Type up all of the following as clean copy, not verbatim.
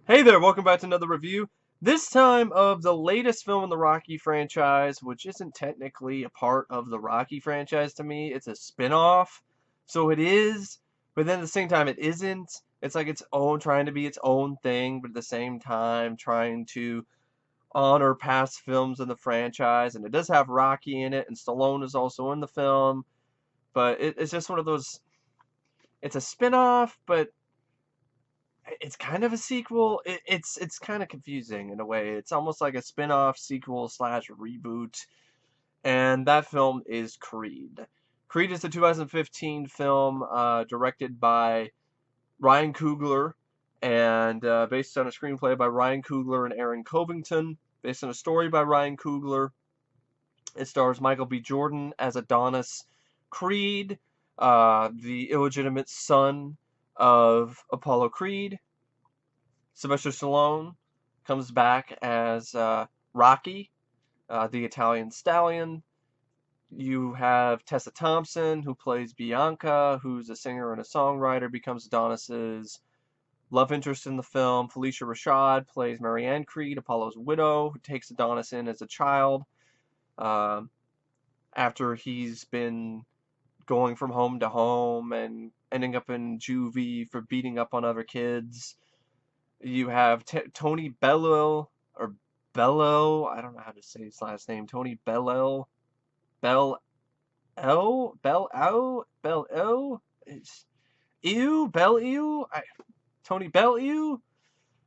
Hey there, welcome back to another review. This time of the latest film in the Rocky franchise, which isn't technically a part of the Rocky franchise to me. It's a spin-off. So it is, but then at the same time it isn't. It's like its own, trying to be its own thing, but at the same time trying to honor past films in the franchise. And it does have Rocky in it, and Stallone is also in the film. But it's just one of those, it's a spin-off, but it's kind of a sequel. It's kind of confusing in a way. It's almost like a spin-off sequel slash reboot, and that film is Creed. Creed is the 2015 film directed by Ryan Coogler and based on a screenplay by Ryan Coogler and Aaron Covington, based on a story by Ryan Coogler. It stars Michael B. Jordan as Adonis Creed, the illegitimate son of Apollo Creed. Sylvester Stallone comes back as Rocky, the Italian stallion. You have Tessa Thompson, who plays Bianca, who's a singer and a songwriter, becomes Adonis's love interest in the film. Phylicia Rashad plays Marianne Creed, Apollo's widow, who takes Adonis in as a child um, after he's been going from home to home and ending up in juvie for beating up on other kids. You have Tony Bellew or Bellew. I don't know how to say his last name. Tony Bellew. Bellew. Bellew. It's Bellew. Tony Bellew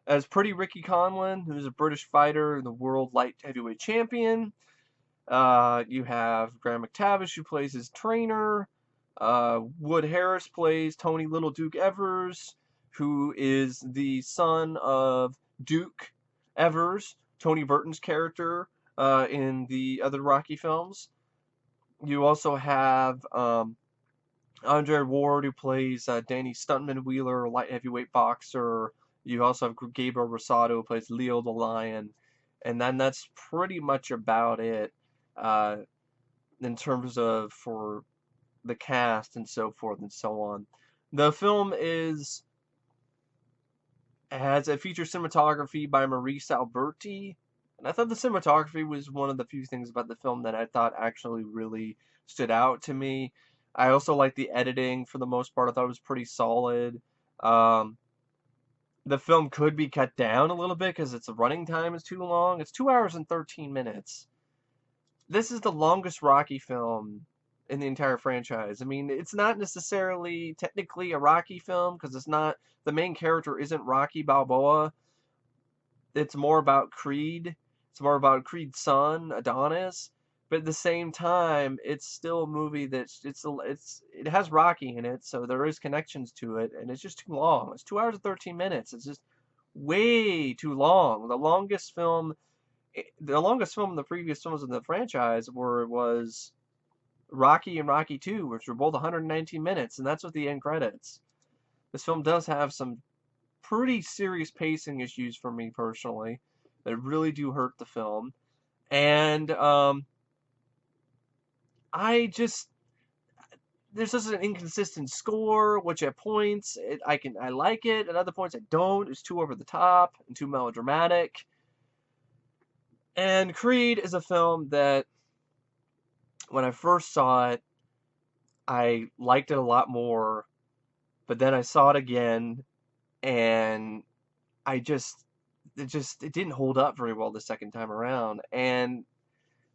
as Pretty Ricky Conlon, who's a British fighter, the world light heavyweight champion. You have Graham McTavish, who plays his trainer. Wood Harris plays Tony Little Duke Evers, who is the son of Duke Evers, Tony Burton's character in the other Rocky films. You also have Andre Ward, who plays Danny Stuntman Wheeler, a light heavyweight boxer. You also have Gabriel Rosado, who plays Leo the Lion. And then that's pretty much about it uh, in terms of for the cast and so forth and so on. The film is has a feature cinematography by Maurice Alberti, and I thought the cinematography was one of the few things about the film that I thought actually really stood out to me. I also liked the editing for the most part. I thought it was pretty solid. Um, the film could be cut down a little bit because its running time is too long. It's 2 hours and 13 minutes. This is the longest Rocky film in the entire franchise. I mean, it's not necessarily technically a Rocky film because it's not the main character isn't Rocky Balboa. It's more about Creed. It's more about Creed's son, Adonis. But at the same time, it's still a movie that's it has Rocky in it, so there is connections to it, and it's just too long. It's 2 hours and 13 minutes. It's just way too long. The longest film in the previous films in the franchise was Rocky and Rocky 2, which were both 119 minutes, and that's with the end credits. This film does have some pretty serious pacing issues for me personally that really do hurt the film. And I just there's just an inconsistent score, which at points I like it, at other points I don't. It's too over the top and too melodramatic. And Creed is a film that when I first saw it, I liked it a lot more, but then I saw it again and I just it didn't hold up very well the second time around. And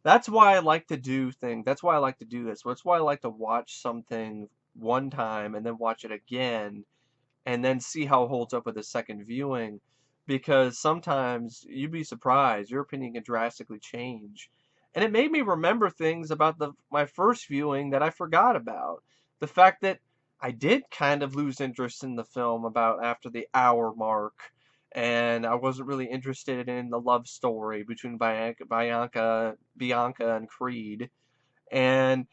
that's why I like to do things. That's why I like to do this. That's why I like to watch something one time and then watch it again and then see how it holds up with a second viewing. Because sometimes you'd be surprised, your opinion can drastically change. And it made me remember things about my first viewing that I forgot about. The fact that I did kind of lose interest in the film about after the hour mark, and I wasn't really interested in the love story between Bianca and Creed. And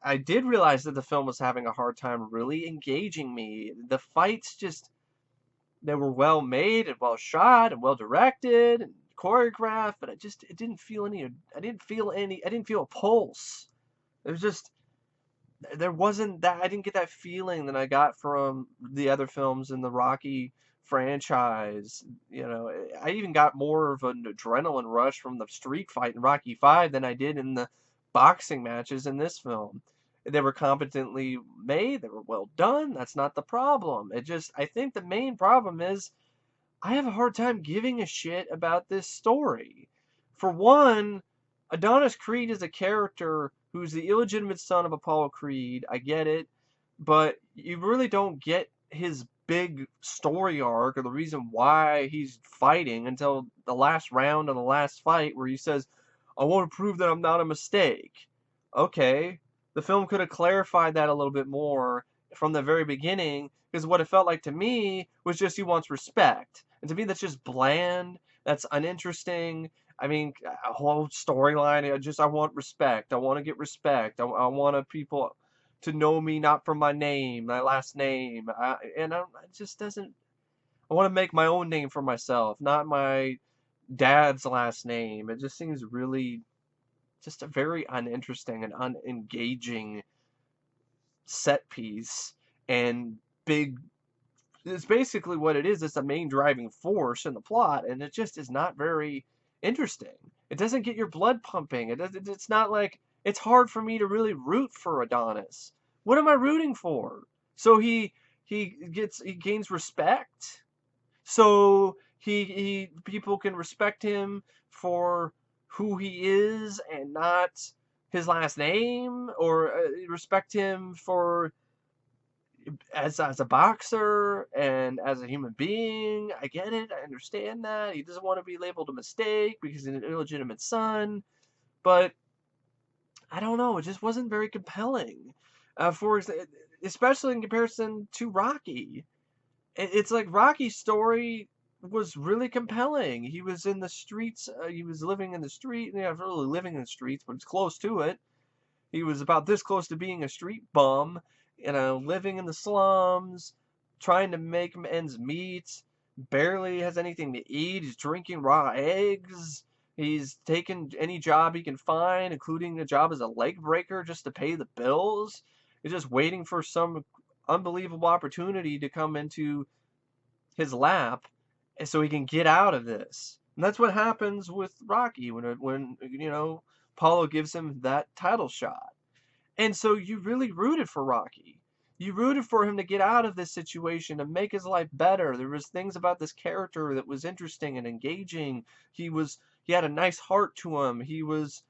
I did realize that the film was having a hard time really engaging me. The fights just they were well made and well shot and well directed and choreographed, but it didn't feel any I didn't feel a pulse. It was just there wasn't that I didn't get that feeling that I got from the other films in the Rocky franchise. You know, I even got more of an adrenaline rush from the street fight in Rocky 5 than I did in the boxing matches in this film. They were competently made, they were well done. That's not the problem. I think the main problem is I have a hard time giving a shit about this story. For one, Adonis Creed is a character who's the illegitimate son of Apollo Creed. I get it, but you really don't get his big story arc or the reason why he's fighting until the last round of the last fight where he says, I want to prove that I'm not a mistake. Okay, the film could have clarified that a little bit more from the very beginning, because what it felt like to me was just he wants respect. And to me, that's just bland. That's uninteresting. I mean, a whole storyline. I want respect. I want to get respect. I want people to know me not from my name, my last name. It just doesn't. I want to make my own name for myself, not my dad's last name. It just seems really just a very uninteresting and unengaging set piece and big. It's basically what it is. It's the main driving force in the plot, and it just is not very interesting. It doesn't get your blood pumping. It's not like it's hard for me to really root for Adonis. What am I rooting for? So he gains respect. So he people can respect him for who he is and not his last name, or respect him for as a boxer and as a human being. I get it. I understand that. He doesn't want to be labeled a mistake because he's an illegitimate son. But I don't know. It just wasn't very compelling. Especially in comparison to Rocky. It's like Rocky's story was really compelling. He was in the streets. He was living in the street. Not really living in the streets, but it's close to it. He was about this close to being a street bum, living in the slums, trying to make ends meet, barely has anything to eat. He's drinking raw eggs. He's taking any job he can find, including a job as a leg breaker just to pay the bills. He's just waiting for some unbelievable opportunity to come into his lap so he can get out of this. And that's what happens with Rocky when Paulo gives him that title shot. And so you really rooted for Rocky. You rooted for him to get out of this situation, to make his life better. There was things about this character that was interesting and engaging. He had a nice heart to him. He was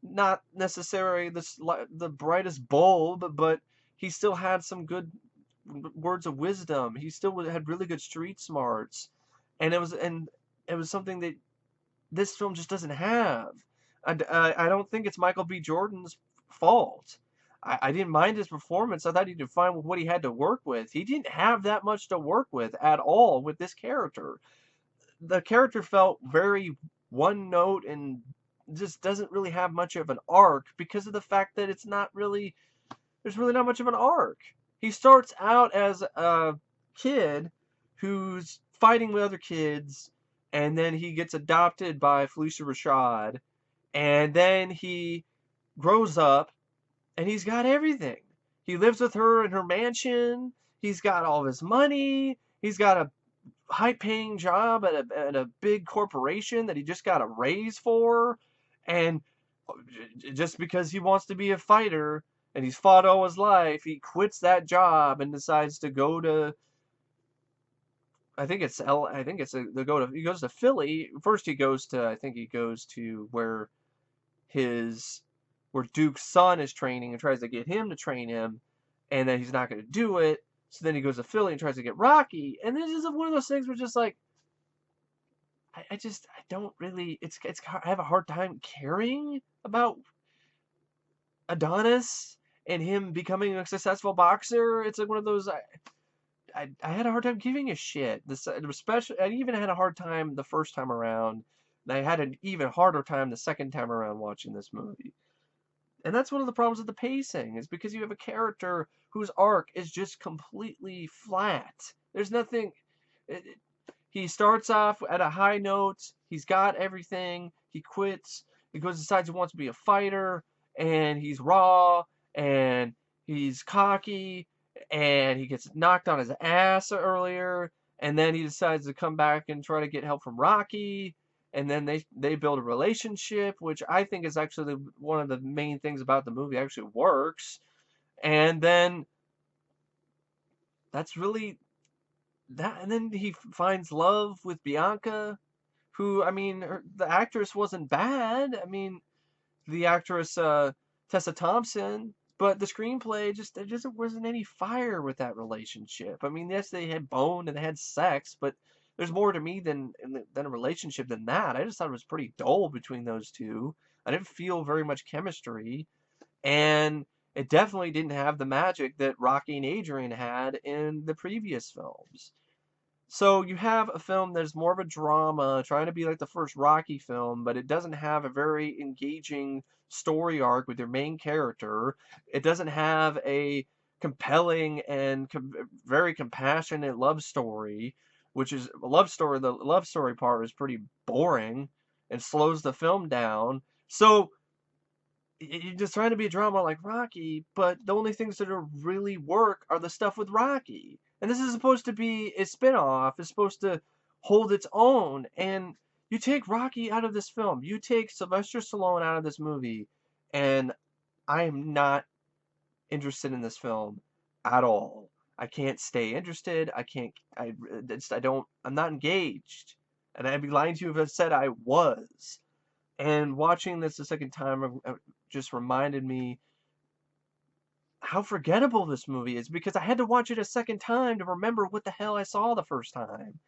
not necessarily the brightest bulb, but he still had some good words of wisdom. He still had really good street smarts. And it was something that this film just doesn't have. I don't think it's Michael B. Jordan's fault. I didn't mind his performance. I thought he did fine with what he had to work with. He didn't have that much to work with at all with this character. The character felt very one note and just doesn't really have much of an arc because of the fact that there's really not much of an arc. He starts out as a kid who's fighting with other kids, and then he gets adopted by Phylicia Rashad, and then he grows up, and he's got everything. He lives with her in her mansion. He's got all of his money. He's got a high-paying job at a big corporation that he just got a raise for, and just because he wants to be a fighter and he's fought all his life, he quits that job and decides to go to he goes to Philly. First he goes to where Duke's son is training and tries to get him to train him, and then he's not going to do it. So then he goes to Philly and tries to get Rocky, and this is one of those things where just like I don't really I have a hard time caring about Adonis and him becoming a successful boxer. It's like one of those I had a hard time giving a shit. Especially, I even had a hard time the first time around, and I had an even harder time the second time around watching this movie. And that's one of the problems with the pacing, is because you have a character whose arc is just completely flat. There's nothing. He starts off at a high note. He's got everything. He quits. He decides he wants to be a fighter, and he's raw, and he's cocky, and he gets knocked on his ass earlier, and then he decides to come back and try to get help from Rocky, and then they build a relationship, which I think is actually one of the main things about the movie. Actually works, and then that's really that. And then he finds love with Bianca, who, I mean, the actress wasn't bad. I mean, the actress Tessa Thompson, but the screenplay just there just wasn't any fire with that relationship. I mean, yes, they had bone and they had sex, but there's more to me than a relationship than that. I just thought it was pretty dull between those two. I didn't feel very much chemistry, and it definitely didn't have the magic that Rocky and Adrian had in the previous films. So you have a film that's more of a drama, trying to be like the first Rocky film, but it doesn't have a very engaging story arc with your main character. It doesn't have a compelling and very compassionate love story, which is a love story. The love story part is pretty boring and slows the film down. So you're just trying to be a drama like Rocky, but the only things that are really work are the stuff with Rocky. And this is supposed to be a spin-off. It's supposed to hold its own. And you take Rocky out of this film. You take Sylvester Stallone out of this movie. And I am not interested in this film at all. I can't stay interested. I can't, I don't, I'm not engaged. And I'd be lying to you if I said I was. And watching this the second time just reminded me how forgettable this movie is, because I had to watch it a second time to remember what the hell I saw the first time.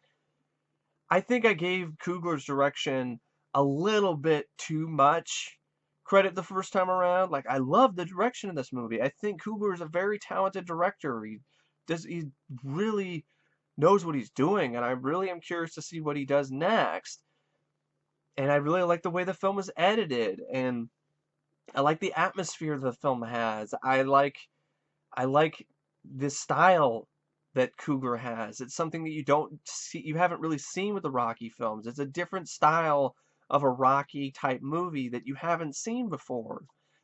I think I gave Coogler's direction a little bit too much credit the first time around. Like, I love the direction of this movie. I think Coogler is a very talented director. He really knows what he's doing, and I really am curious to see what he does next. And I really like the way the film is edited, and I like the atmosphere the film has. I like this style that Coogler has. It's something that you haven't really seen with the Rocky films. It's a different style of a Rocky type movie that you haven't seen before.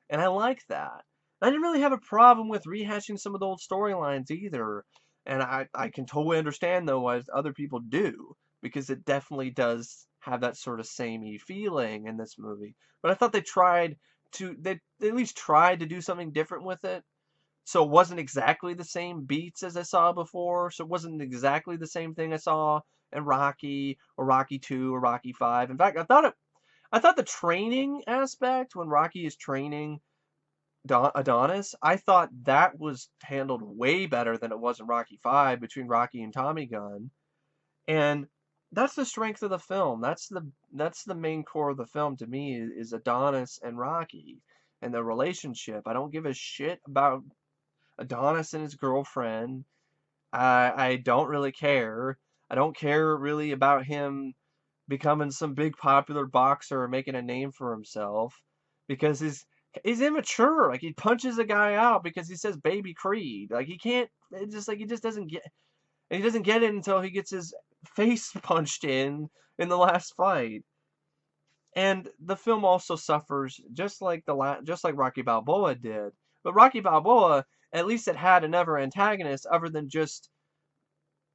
And I like that. I didn't really have a problem with rehashing some of the old storylines either. And I can totally understand though as other people do, because it definitely does have that sort of samey feeling in this movie. But I thought they at least tried to do something different with it. So it wasn't exactly the same beats as I saw before. So it wasn't exactly the same thing I saw in Rocky or Rocky 2 or Rocky 5. In fact, I thought the training aspect when Rocky is training Adonis, I thought that was handled way better than it was in Rocky 5 between Rocky and Tommy Gunn. And that's the strength of the film. That's the main core of the film to me is Adonis and Rocky and their relationship. I don't give a shit about Adonis and his girlfriend. I don't really care. I don't care really about him becoming some big popular boxer or making a name for himself, because he's immature. Like, he punches a guy out because he says baby Creed. Like, he can't, it's just like he just doesn't get, and he doesn't get it until he gets his face punched in the last fight. And the film also suffers just like Rocky Balboa did. But Rocky Balboa, at least it had another antagonist other than just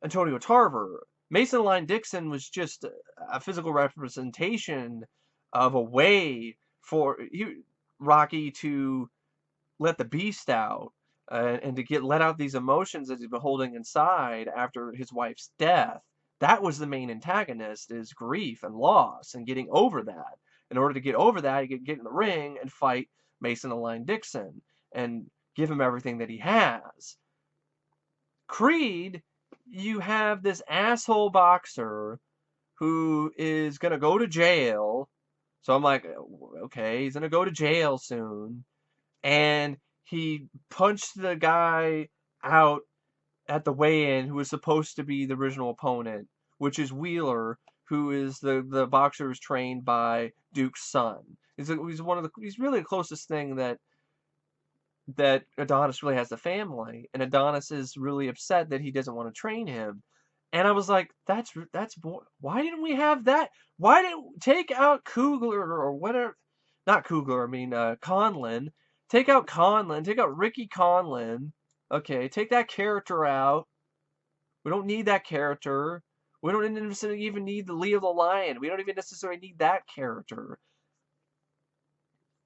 Antonio Tarver. Mason Line Dixon was just a physical representation of a way for Rocky to let the beast out, and to get let out these emotions that he's been holding inside after his wife's death. That was the main antagonist, is grief and loss and getting over that. In order to get over that, you get in the ring and fight Mason the Line Dixon and give him everything that he has. Creed, you have this asshole boxer who is going to go to jail. So I'm like, okay, he's going to go to jail soon. And he punched the guy out at the weigh-in who was supposed to be the original opponent, which is Wheeler, who is the boxer who's trained by Duke's son. He's really the closest thing that Adonis really has to family, and Adonis is really upset that he doesn't want to train him. And I was like, why didn't we have that? Why didn't take out Coogler or whatever? Not Coogler, I mean Conlon. Take out Conlon. Take out Ricky Conlon. Okay, take that character out. We don't need that character. We don't necessarily even need the Leo the Lion. We don't even necessarily need that character.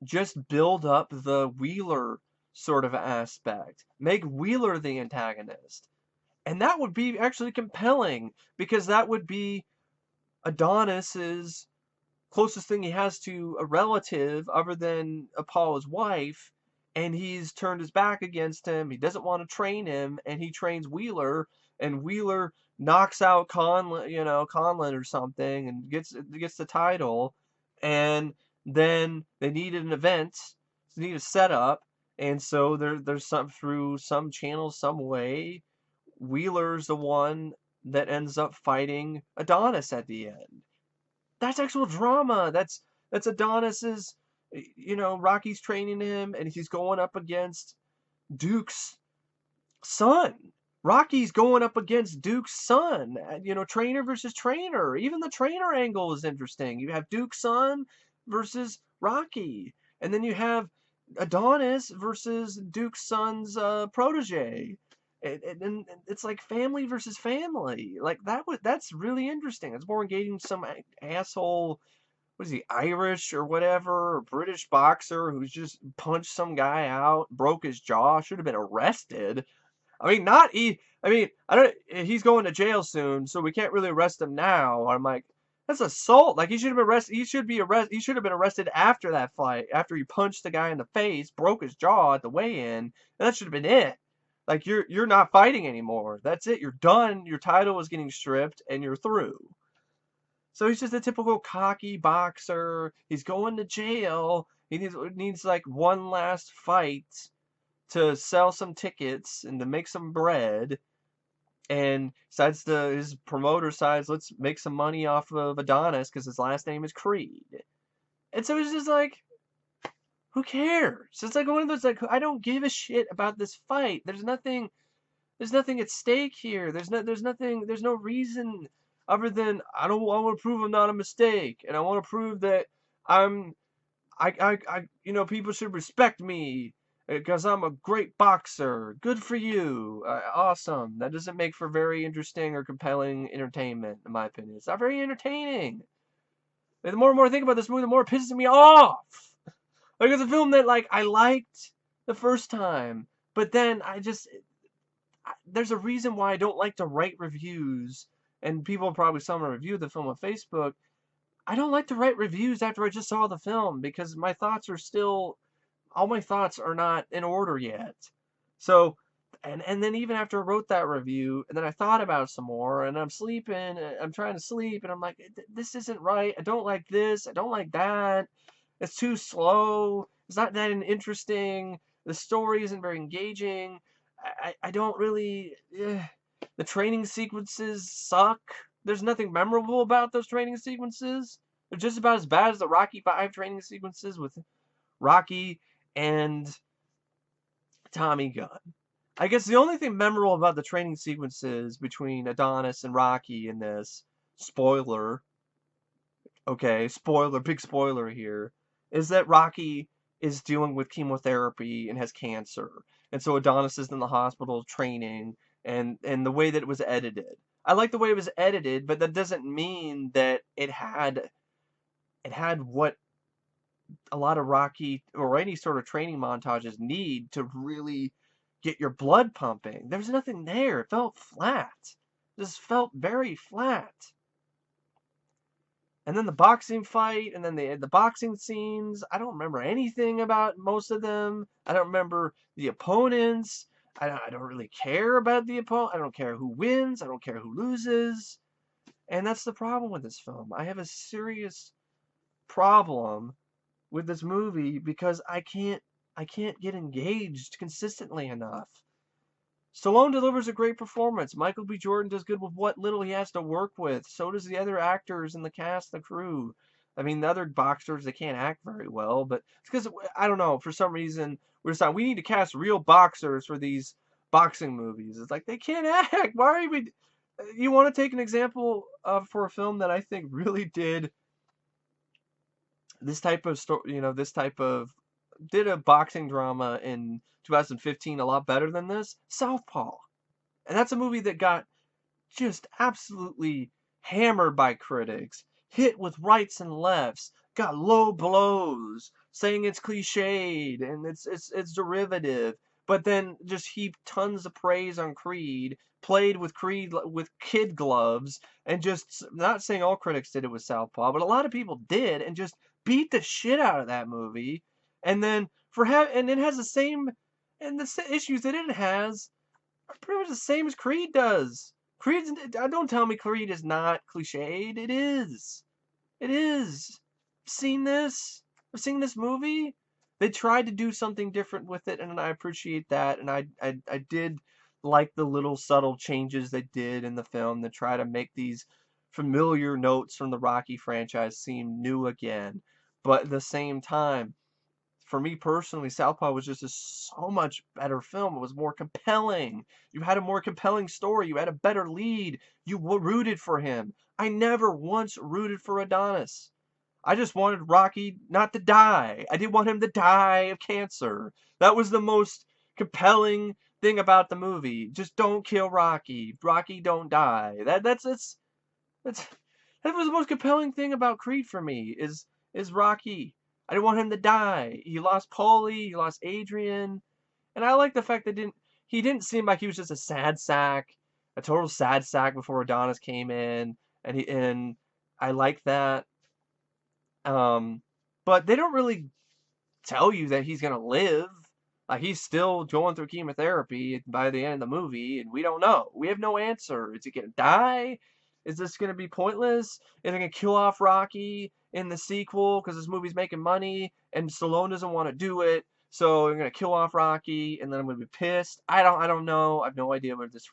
Just build up the Wheeler sort of aspect. Make Wheeler the antagonist. And that would be actually compelling, because that would be Adonis's closest thing he has to a relative other than Apollo's wife, and he's turned his back against him. He doesn't want to train him, and he trains Wheeler, and Wheeler knocks out Conlon or something, and gets the title. And then they need an event, they need a setup, and so there's some, through some channel, some way, Wheeler's the one that ends up fighting Adonis at the end. That's actual drama. That's Adonis's, Rocky's training him, and he's going up against Duke's son. Rocky's going up against Duke's son. Trainer versus trainer. Even the trainer angle is interesting. You have Duke's son versus Rocky, and then you have Adonis versus Duke's son's protege. And it's like family versus family. Like that's really interesting. It's more engaging. Some asshole, what is he, Irish or whatever, or British boxer who's just punched some guy out, broke his jaw, should have been arrested. I mean, not he. I mean, I don't. He's going to jail soon, so we can't really arrest him now. I'm like, that's assault. Like, he should have been arrested. He should have been arrested after that fight, after he punched the guy in the face, broke his jaw at the weigh-in, and that should have been it. Like, you're not fighting anymore. That's it. You're done. Your title is getting stripped, and you're through. So he's just a typical cocky boxer. He's going to jail. He needs like one last fight to sell some tickets and to make some bread. And his promoter decides, let's make some money off of Adonis because his last name is Creed. And so it's just like, who cares? It's like one of those, like, I don't give a shit about this fight. There's nothing at stake here. There's no reason other than I want to prove I'm not a mistake, and I want to prove that people should respect me because I'm a great boxer. Good for you. Awesome. That doesn't make for very interesting or compelling entertainment, in my opinion. It's not very entertaining. And the more and more I think about this movie, the more it pisses me off. Like, it's a film that, like, I liked the first time, but then there's a reason why I don't like to write reviews, and people probably saw me review the film on Facebook. I don't like to write reviews after I just saw the film, because all my thoughts are not in order yet. So, and then even after I wrote that review, and then I thought about it some more, and I'm trying to sleep, and I'm like, this isn't right, I don't like this, I don't like that, it's too slow, it's not that interesting, the story isn't very engaging, I don't really, the training sequences suck, there's nothing memorable about those training sequences, they're just about as bad as the Rocky 5 training sequences with Rocky and Tommy Gunn. I guess the only thing memorable about the training sequences between Adonis and Rocky in this, spoiler, okay, spoiler, big spoiler here, is that Rocky is dealing with chemotherapy and has cancer. And so Adonis is in the hospital training, and the way that it was edited. I like the way it was edited, but that doesn't mean that it had what a lot of Rocky or any sort of training montages need to really get your blood pumping. There was nothing there. It felt flat. Just felt very flat. And then the boxing fight, and then the boxing scenes. I don't remember anything about most of them. I don't remember the opponents. I don't really care about the opponent. I don't care who wins. I don't care who loses. And that's the problem with this film. I have a serious problem with this movie because I can't get engaged consistently enough. Stallone delivers a great performance. Michael B. Jordan does good with what little he has to work with. So does the other actors in the cast, the crew. I mean, the other boxers, they can't act very well, but it's because, I don't know, for some reason, we're deciding we need to cast real boxers for these boxing movies. It's like, they can't act. Why are we... You want to take an example for a film that I think really did this type of story, did a boxing drama in 2015 a lot better than this? Southpaw. And that's a movie that got just absolutely hammered by critics, hit with rights and lefts, got low blows, saying it's cliched and it's derivative, but then just heaped tons of praise on Creed, played with Creed with kid gloves, and just not saying all critics did it with Southpaw, but a lot of people did, and just beat the shit out of that movie. And then and it has the same and issues that it has are pretty much the same as Creed does. Don't tell me Creed is not cliched. It is. It is. Seen this? I've seen this movie. They tried to do something different with it, and I appreciate that. And I did like the little subtle changes they did in the film to try to make these familiar notes from the Rocky franchise seem new again. But at the same time, for me personally, Southpaw was just a so much better film. It was more compelling. You had a more compelling story. You had a better lead. You rooted for him. I never once rooted for Adonis. I just wanted Rocky not to die. I didn't want him to die of cancer. That was the most compelling thing about the movie. Just don't kill Rocky. Rocky don't die. That's that was the most compelling thing about Creed for me is Rocky. I didn't want him to die. He lost Paulie, he lost Adrian, and I like the fact that he didn't seem like he was just a sad sack, a total sad sack before Adonis came in, and I like that. But they don't really tell you that he's gonna live. Like he's still going through chemotherapy by the end of the movie, and we don't know. We have no answer. Is he gonna die? Is this gonna be pointless? Is they gonna kill off Rocky in the sequel because this movie's making money and Stallone doesn't want to do it? So they're gonna kill off Rocky, and then I'm gonna be pissed. I don't know. I have no idea where this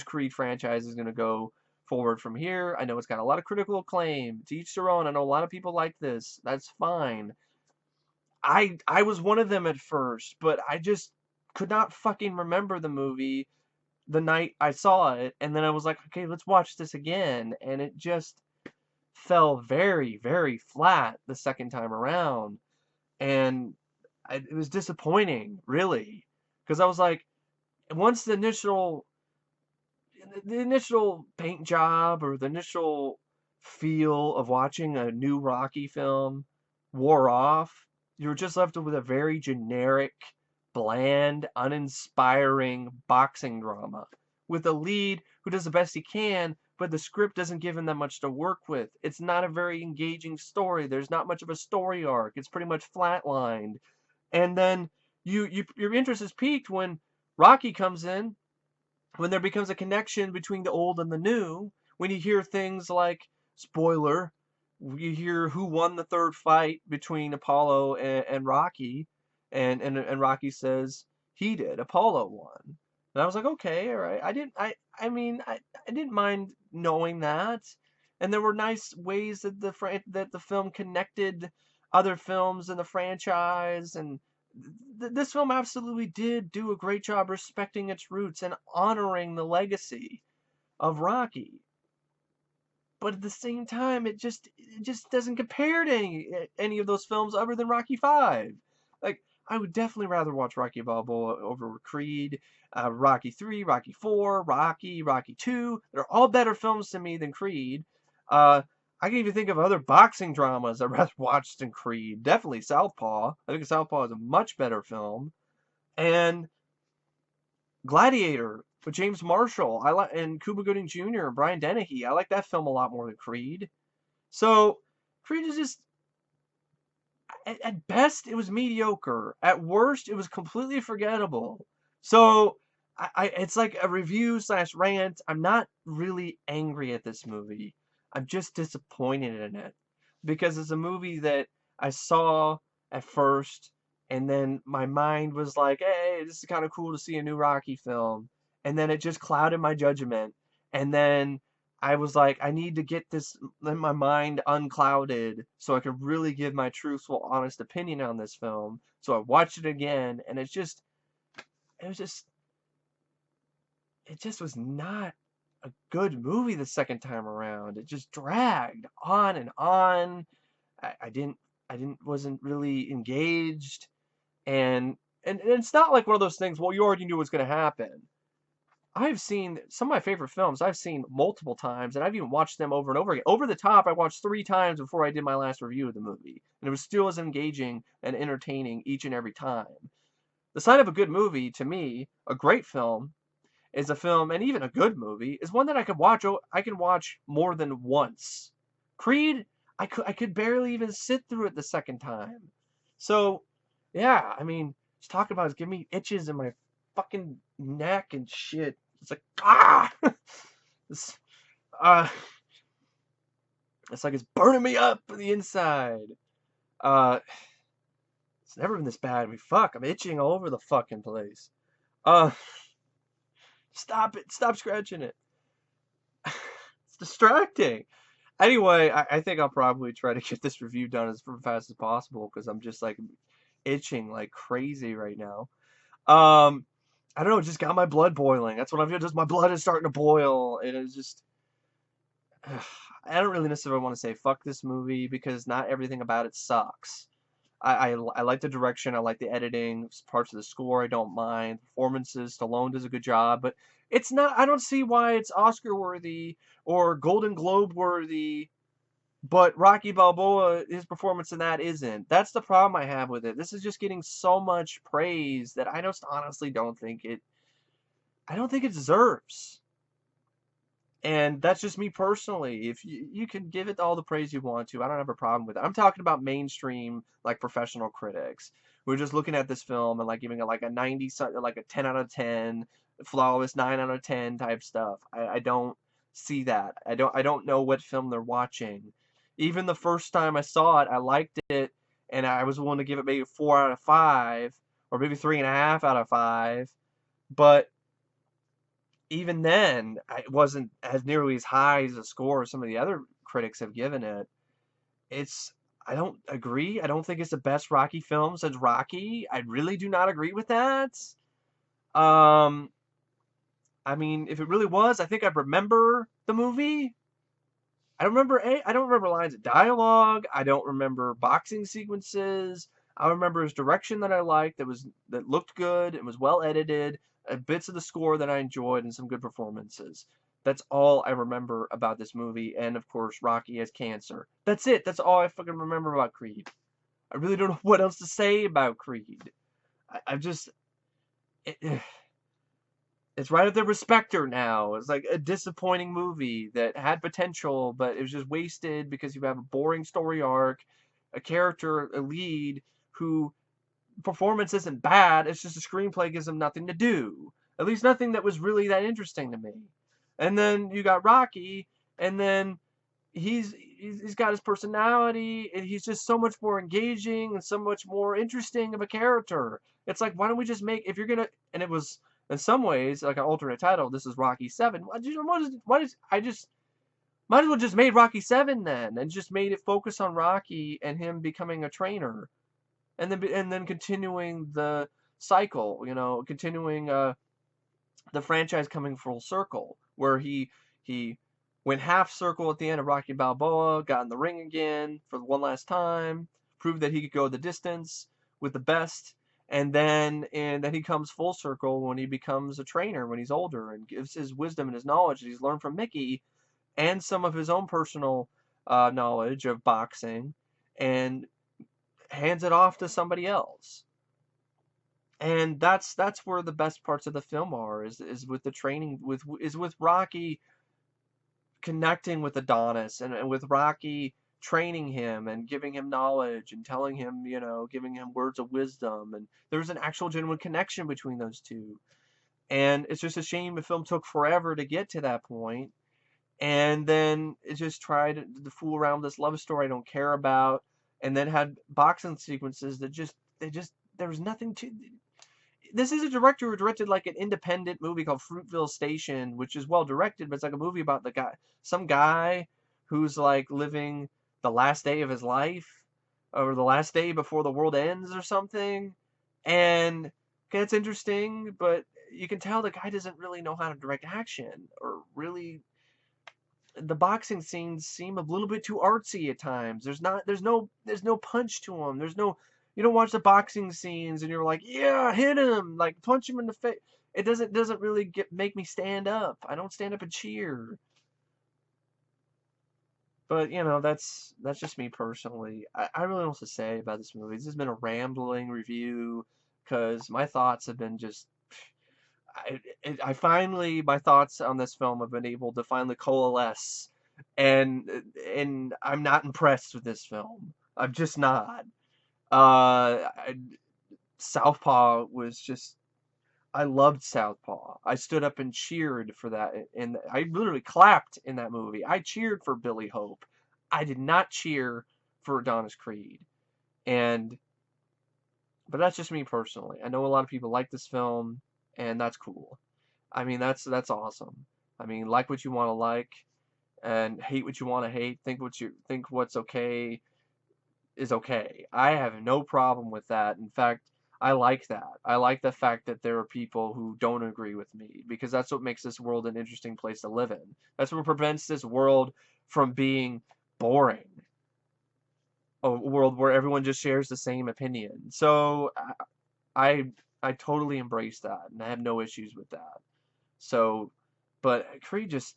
Creed franchise, is gonna go forward from here. I know it's got a lot of critical acclaim. To each their own. I know a lot of people like this. That's fine. I was one of them at first, but I just could not fucking remember the movie the night I saw it, and then I was like, okay, let's watch this again, and it just fell very, very flat the second time around, and it was disappointing, really, because I was like, once the initial paint job or the initial feel of watching a new Rocky film wore off, you were just left with a very generic, bland, uninspiring boxing drama with a lead who does the best he can, but the script doesn't give him that much to work with. It's not a very engaging story. There's not much of a story arc. It's pretty much flatlined. And then your interest is piqued when Rocky comes in, when there becomes a connection between the old and the new, when you hear things like, spoiler, you hear who won the third fight between Apollo and Rocky, and Rocky says he did. Apollo won. And I was like, okay, all right. I mean, I didn't mind knowing that, and there were nice ways that the film connected other films in the franchise, and this film absolutely did do a great job respecting its roots and honoring the legacy of Rocky. But at the same time, it just doesn't compare to any of those films other than Rocky Five. Like I would definitely rather watch Rocky Balboa over Creed, Rocky 3, Rocky 4, Rocky 2. They're all better films to me than Creed. Uh, I can even think of other boxing dramas I'd rather watch than Creed. Definitely Southpaw. I think Southpaw is a much better film. And Gladiator with James Marshall. I like and Cuba Gooding Jr. and Brian Dennehy. I like that film a lot more than Creed. So Creed is just at best it was mediocre. At worst it was completely forgettable. So it's like a review slash rant. I'm not really angry at this movie. I'm just disappointed in it because it's a movie that I saw at first, and then my mind was like, hey, this is kind of cool to see a new Rocky film. And then it just clouded my judgment. And then I was like, I need to get this in my mind unclouded so I can really give my truthful, honest opinion on this film. So I watched it again, and it was just, it just was not a good movie the second time around. It just dragged on and on. I didn't, wasn't really engaged, and it's not like one of those things. Well, you already knew what's going to happen. I've seen some of my favorite films. I've seen multiple times, and I've even watched them over and over again. Over the Top, I watched 3 times before I did my last review of the movie, and it was still as engaging and entertaining each and every time. The sign of a good movie, to me, a great film, is a film, and even a good movie, is one that I can watch more than once. Creed, I could barely even sit through it the second time. So, yeah, I mean, just talking about is giving me itches in my fucking neck and shit. It's like it's, uh, it's like it's burning me up on the inside. Uh, it's never been this bad. I mean, fuck, I'm itching all over the fucking place. Uh, Stop it. Stop scratching it. It's distracting. Anyway, I think I'll probably try to get this review done as fast as possible because I'm just like itching like crazy right now. Um, I don't know, it just got my blood boiling. That's what I'm feeling. Just my blood is starting to boil, and it's just I don't really necessarily want to say fuck this movie because not everything about it sucks. I like the direction, I like the editing, parts of the score I don't mind, performances, Stallone does a good job, but it's not. I don't see why it's Oscar worthy or Golden Globe worthy, but Rocky Balboa, his performance in that isn't. That's the problem I have with it. This is just getting so much praise that I just honestly don't think it. I don't think it deserves. And that's just me personally. If you can give it all the praise you want to, I don't have a problem with it. I'm talking about mainstream, like professional critics. We're just looking at this film and like giving it like a 90, like a 10 out of 10, flawless 9 out of 10 type stuff. I don't see that. I don't know what film they're watching. Even the first time I saw it, I liked it, and I was willing to give it maybe 4 out of 5, or maybe 3.5 out of 5. But even then, it wasn't as nearly as high as a score some of the other critics have given it. It's I don't agree. I don't think it's the best Rocky film since Rocky. I really do not agree with that. Um, I mean, if it really was, I think I'd remember the movie. I don't remember lines of dialogue. I don't remember boxing sequences. I remember his direction that I liked, that looked good and was well edited, bits of the score that I enjoyed, and some good performances. That's all I remember about this movie, and of course, Rocky has cancer. That's it. That's all I fucking remember about Creed. I really don't know what else to say about Creed. I've just it, it's right up there with Spectre now. It's like a disappointing movie that had potential, but it was just wasted because you have a boring story arc, a character, a lead who performance isn't bad. It's just the screenplay gives him nothing to do. At least nothing that was really that interesting to me. And then you got Rocky, and then he's got his personality, and he's just so much more engaging and so much more interesting of a character. It's like, why don't we just make, if you're gonna, and it was in some ways like an alternate title. This is Rocky 7. I just might as well just made Rocky 7 then, and just made it focus on Rocky and him becoming a trainer, and then continuing the cycle, continuing the franchise coming full circle, where he went half circle at the end of Rocky Balboa, got in the ring again for one last time, proved that he could go the distance with the best, and then he comes full circle when he becomes a trainer when he's older and gives his wisdom and his knowledge that he's learned from Mickey and some of his own personal knowledge of boxing, and hands it off to somebody else. And that's where the best parts of the film are, is with the training, with Rocky connecting with Adonis, and with Rocky training him and giving him knowledge and telling him, giving him words of wisdom, and there's an actual genuine connection between those two. And it's just a shame the film took forever to get to that point, and then it just tried to fool around with this love story I don't care about, and then had boxing sequences that there was nothing to. This is a director who directed like an independent movie called Fruitville Station, which is well directed, but it's like a movie about some guy who's like living the last day of his life, or the last day before the world ends or something. And okay, it's interesting, but you can tell the guy doesn't really know how to direct action, or really the boxing scenes seem a little bit too artsy at times. There's no punch to them. You don't watch the boxing scenes and you're like, yeah, hit him, like punch him in the face. it doesn't really make me stand up. I don't stand up and cheer. But that's just me personally. I really don't know what to say about this movie. This has been a rambling review because my thoughts have been just. I finally my thoughts on this film have been able to finally coalesce, and and I'm not impressed with this film. I'm just not. I, Southpaw was just. I loved Southpaw. I stood up and cheered for that, and I literally clapped in that movie. I cheered for Billy Hope. I did not cheer for Adonis Creed, and but that's just me personally. I know a lot of people like this film, and that's cool. I mean, that's awesome. I mean, like what you want to like, and hate what you want to hate. Think what's okay is okay. I have no problem with that. In fact, I like that. I like the fact that there are people who don't agree with me because that's what makes this world an interesting place to live in. That's what prevents this world from being boring. A world where everyone just shares the same opinion. So I I totally embrace that and I have no issues with that. So, but Creed just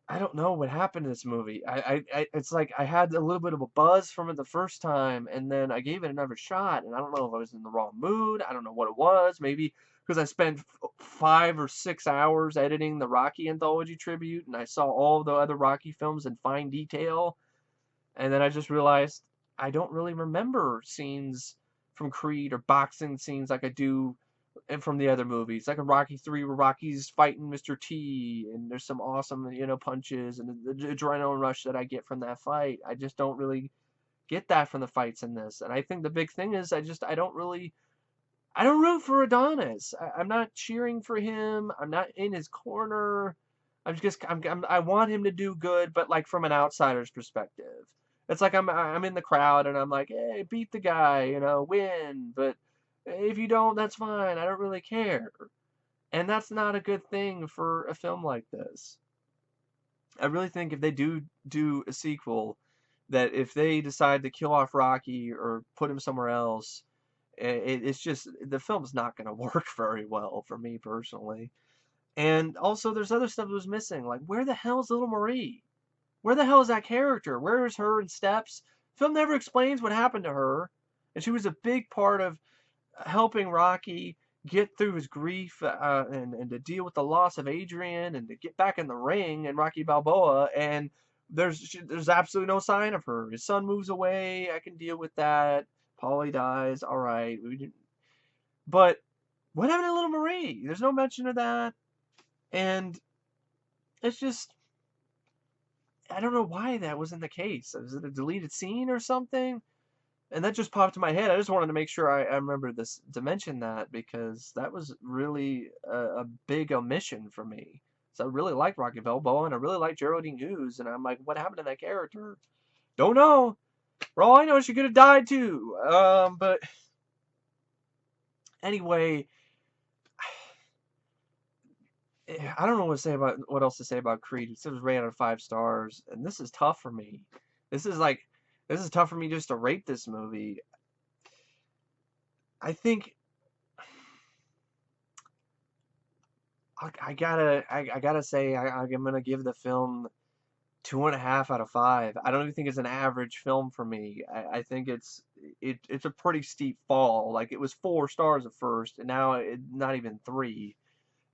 I don't know what happened in this movie. It's like I had a little bit of a buzz from it the first time, and then I gave it another shot, and I don't know if I was in the wrong mood. I don't know what it was. Maybe because I spent 5 or 6 hours editing the Rocky Anthology tribute, and I saw all the other Rocky films in fine detail, and then I just realized I don't really remember scenes from Creed or boxing scenes like I do and from the other movies, like in Rocky 3 where Rocky's fighting Mr. T and there's some awesome, punches and the adrenaline rush that I get from that fight. I just don't really get that from the fights in this. And I think the big thing is I don't root for Adonis. I'm not cheering for him. I'm not in his corner. I want him to do good, but like from an outsider's perspective. It's like I'm in the crowd and I'm like, hey, beat the guy, win. But if you don't, that's fine. I don't really care. And that's not a good thing for a film like this. I really think if they do a sequel, that if they decide to kill off Rocky or put him somewhere else, it's just the film's not going to work very well for me personally. And also, there's other stuff that was missing. Like, where the hell's Little Marie? Where the hell is that character? Where is her in Steps? Film never explains what happened to her, and she was a big part of helping Rocky get through his grief and to deal with the loss of Adrian and to get back in the ring and Rocky Balboa. And there's absolutely no sign of her. His son moves away. I can deal with that. Polly dies. All right. But what happened to Little Marie? There's no mention of that. And it's just, I don't know why that wasn't the case. Was it a deleted scene or something? And that just popped in my head. I just wanted to make sure I remember this to mention that because that was really a big omission for me. So I really liked Rocky Balboa and I really liked Geraldine Hughes. And I'm like, what happened to that character? Don't know. For all I know, she could have died too. But anyway, I don't know what else to say about Creed. It was rated out of 5 stars, and this is tough for me. This is tough for me just to rate this movie. I think I gotta say I'm gonna give the film 2.5 out of 5. I don't even think it's an average film for me. I think it's a pretty steep fall. Like it was 4 stars at first, and now not even 3.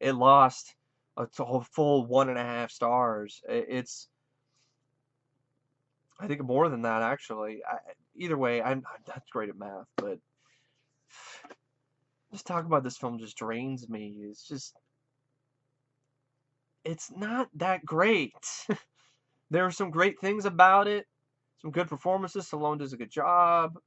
It lost a full 1.5 stars. It's I think more than that actually. Either way, I'm not great at math, but just talking about this film just drains me. It's not that great. There are some great things about it, some good performances. Stallone does a good job.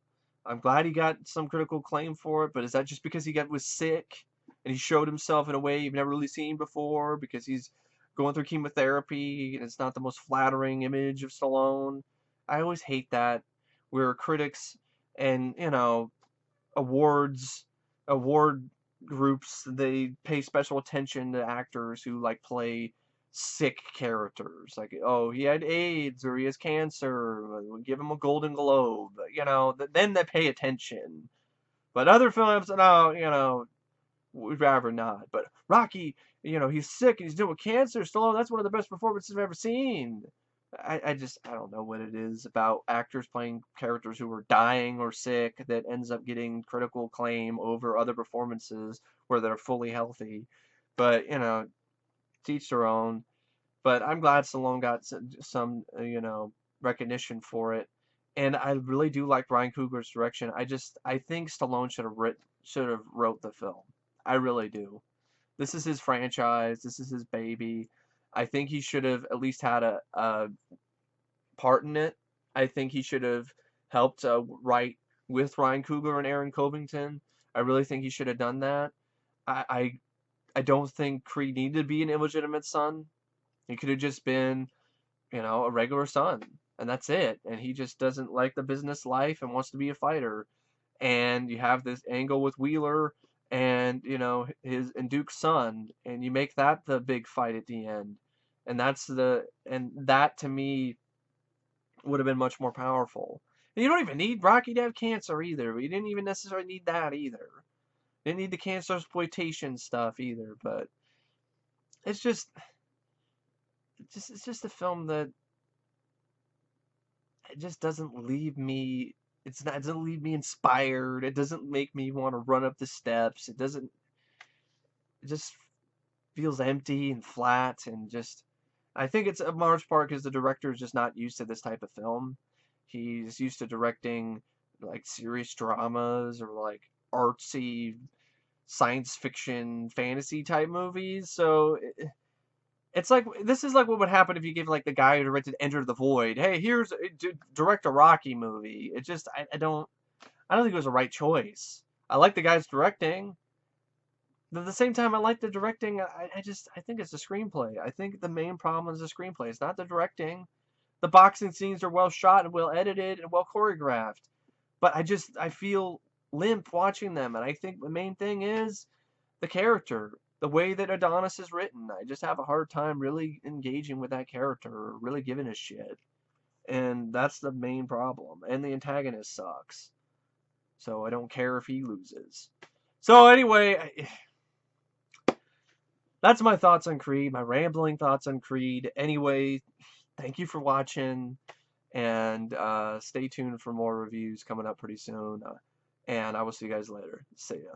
I'm glad he got some critical acclaim for it, but is that just because was sick and he showed himself in a way you've never really seen before because he's going through chemotherapy and it's not the most flattering image of Stallone? I always hate that where critics and, award groups, they pay special attention to actors who like play sick characters, like, oh, he had AIDS or he has cancer, we'll give him a Golden Globe, then they pay attention. But other films, no, we'd rather not. But Rocky, he's sick and he's dealing with cancer. Stallone, that's one of the best performances I've ever seen. I don't know what it is about actors playing characters who are dying or sick that ends up getting critical acclaim over other performances where they're fully healthy. But, to each their own. But I'm glad Stallone got some recognition for it. And I really do like Ryan Coogler's direction. I think Stallone should have wrote the film. I really do. This is his franchise. This is his baby. I think he should have at least had a part in it. I think he should have helped write with Ryan Coogler and Aaron Covington. I really think he should have done that. I, I I don't think Creed needed to be an illegitimate son. He could have just been, a regular son, and that's it. And he just doesn't like the business life and wants to be a fighter. And you have this angle with Wheeler and his and Duke's son, and you make that the big fight at the end. And that to me would have been much more powerful. And you don't even need Rocky to have cancer either. You didn't even necessarily need that either. Didn't need the cancer exploitation stuff either. But it's just it's just a film that it just doesn't leave me. It doesn't leave me inspired. It doesn't make me want to run up the steps. It doesn't. It just feels empty and flat and just. I think it's a large part because the director is just not used to this type of film. He's used to directing like serious dramas or like artsy science fiction fantasy type movies. So it's like this is like what would happen if you give like the guy who directed Enter the Void, hey, direct a Rocky movie. It just I don't think it was the right choice. I like the guy's directing, but at the same time I like the directing. I think it's the screenplay. I think the main problem is the screenplay. It's not the directing. The boxing scenes are well shot and well edited and well choreographed, but I feel limp watching them, and I think the main thing is the character, the way that Adonis is written. I just have a hard time really engaging with that character or really giving a shit. And that's the main problem. And the antagonist sucks. So I don't care if he loses. So anyway, that's my thoughts on Creed, my rambling thoughts on Creed. Anyway, thank you for watching. And stay tuned for more reviews coming up pretty soon. And I will see you guys later. See ya.